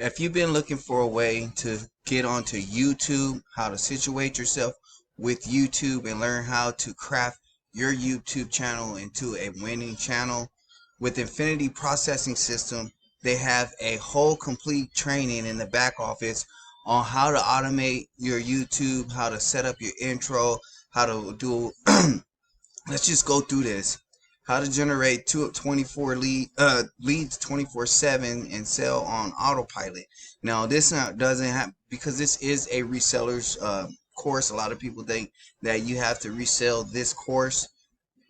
If you've been looking for a way to get onto YouTube, how to situate yourself with YouTube and learn how to craft your YouTube channel into a winning channel, with Infinity Processing System, they have a whole complete training in the back office on how to automate your YouTube, how to set up your intro, how to do let's just go through this. How to generate 24 leads 24/7 and sell on autopilot. Now this doesn't have, because this is a reseller's course. A lot of people think that you have to resell this course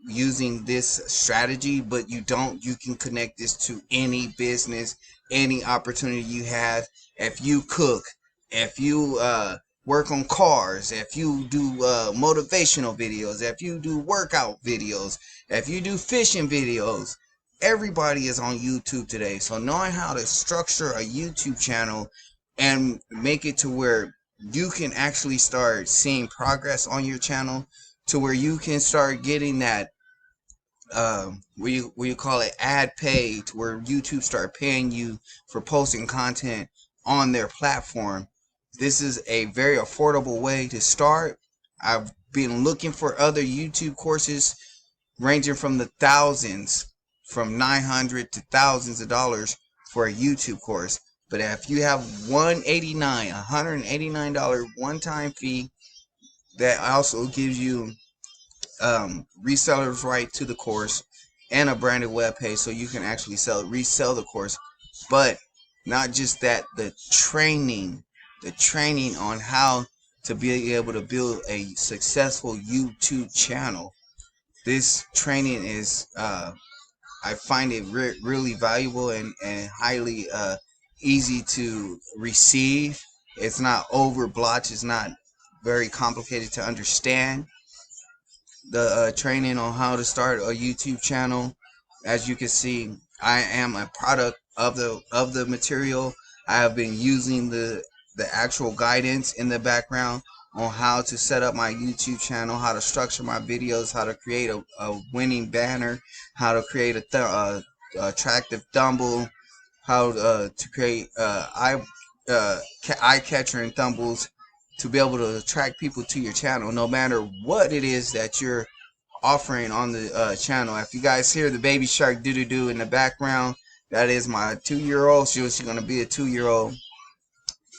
using this strategy, but you don't. You can connect this to any business, any opportunity you have. If you cook, if you work on cars, if you do motivational videos, if you do workout videos, if you do fishing videos, everybody is on YouTube today. So knowing how to structure a YouTube channel and make it to where you can actually start seeing progress on your channel, to where you can start getting that where you call it ad pay, to where YouTube start paying you for posting content on their platform. This is a very affordable way to start. I've been looking for other YouTube courses ranging from the thousands, from 900 to thousands of dollars for a YouTube course. But if you have $189 one-time fee, that also gives you resellers right to the course and a branded web page, so you can actually resell the course. But not just that, the training on how to be able to build a successful YouTube channel. This training is I find it really valuable and highly easy to receive. It's not overblotched, it's not very complicated to understand. The training on how to start a YouTube channel. As you can see, I am a product of the material. I have been using the actual guidance in the background on how to set up my YouTube channel, how to structure my videos, how to create a winning banner, how to create a attractive thumbnail, how to create eye catcher and thumbnails to be able to attract people to your channel, no matter what it is that you're offering on the channel. If you guys hear the baby shark doo doo doo in the background, that is my 2-year-old. She's gonna be a 2-year-old.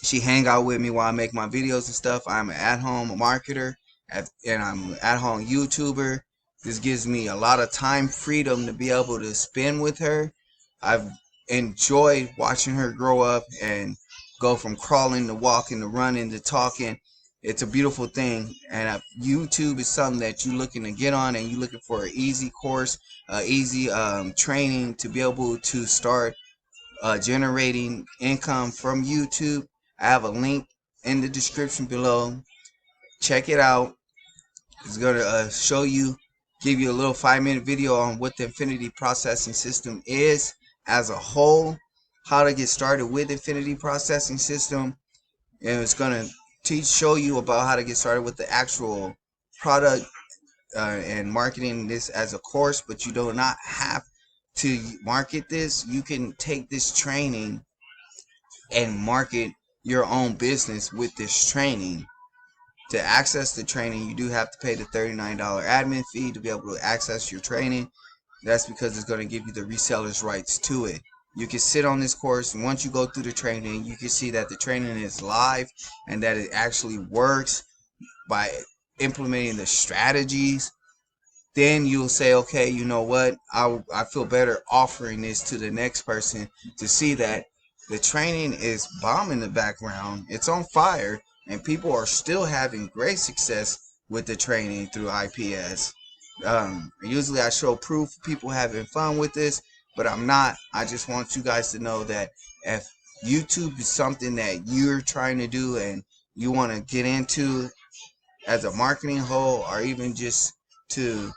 She hang out with me while I make my videos and stuff. I'm an at-home marketer and I'm an at-home YouTuber. This gives me a lot of time freedom to be able to spend with her. I've enjoyed watching her grow up and go from crawling to walking to running to talking. It's a beautiful thing, and YouTube is something that you're looking to get on, and you're looking for an easy course, easy training to be able to start generating income from YouTube. I have a link in the description below. Check it out. It's going to show you, give you a little 5-minute video on what the Infinity Processing System is as a whole, how to get started with Infinity Processing System, and it's going to show you about how to get started with the actual product and marketing this as a course. But you do not have to market this. You can take this training and market your own business with this training. To access the training, you do have to pay the $39 admin fee to be able to access your training. That's because it's going to give you the reseller's rights to it. You can sit on this course, and once you go through the training, you can see that the training is live and that it actually works by implementing the strategies. Then you'll say, okay, you know what, I feel better offering this to the next person to see that the training is bomb in the background. It's on fire, and people are still having great success with the training through IPS. Usually I show proof people having fun with this, but I'm not. I just want you guys to know that if YouTube is something that you're trying to do and you want to get into as a marketing whole, or even just to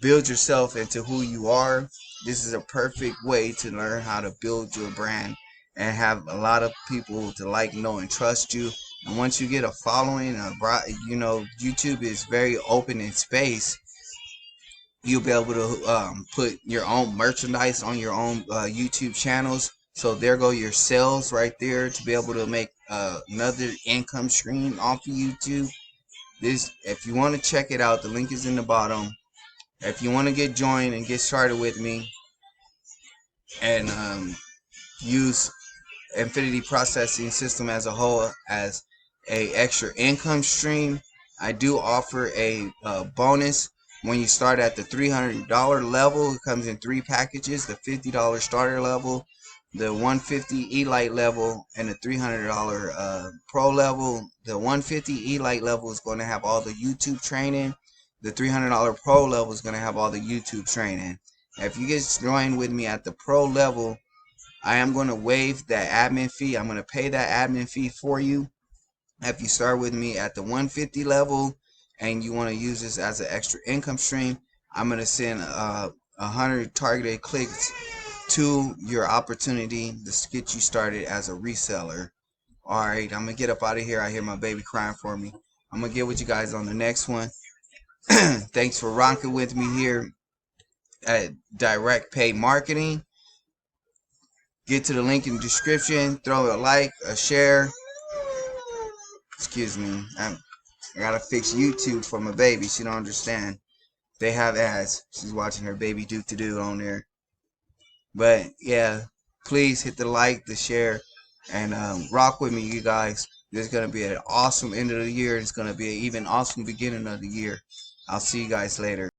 build yourself into who you are, this is a perfect way to learn how to build your brand and have a lot of people to like, know, and trust you. And once you get a following, YouTube is very open in space. You'll be able to put your own merchandise on your own YouTube channels So there go your sales right there to be able to make another income stream off of YouTube. This, if you want to check it out, the link is in the bottom. If you want to get joined and get started with me and use Infinity Processing System as a whole as a extra income stream, I do offer a bonus when you start at the $300 level. It comes in 3 packages: the $50 starter level, the $150 Elite level, and the $300 Pro level. The $150 Elite level is going to have all the YouTube training. The $300 Pro level is going to have all the YouTube training. If you get joined with me at the Pro level, I am going to waive that admin fee. I'm going to pay that admin fee for you. If you start with me at the 150 level and you want to use this as an extra income stream, I'm going to send 100 targeted clicks to your opportunity to get you started as a reseller. Alright, I'm going to get up out of here. I hear my baby crying for me. I'm going to get with you guys on the next one. Thanks for rocking with me here at Direct Pay Marketing. Get to the link in the description. Throw a like, a share. Excuse me. I gotta fix YouTube for my baby. She don't understand. They have ads. She's watching her baby do on there. But yeah, please hit the like, the share, and rock with me, you guys. There's gonna be an awesome end of the year. It's gonna be an even awesome beginning of the year. I'll see you guys later.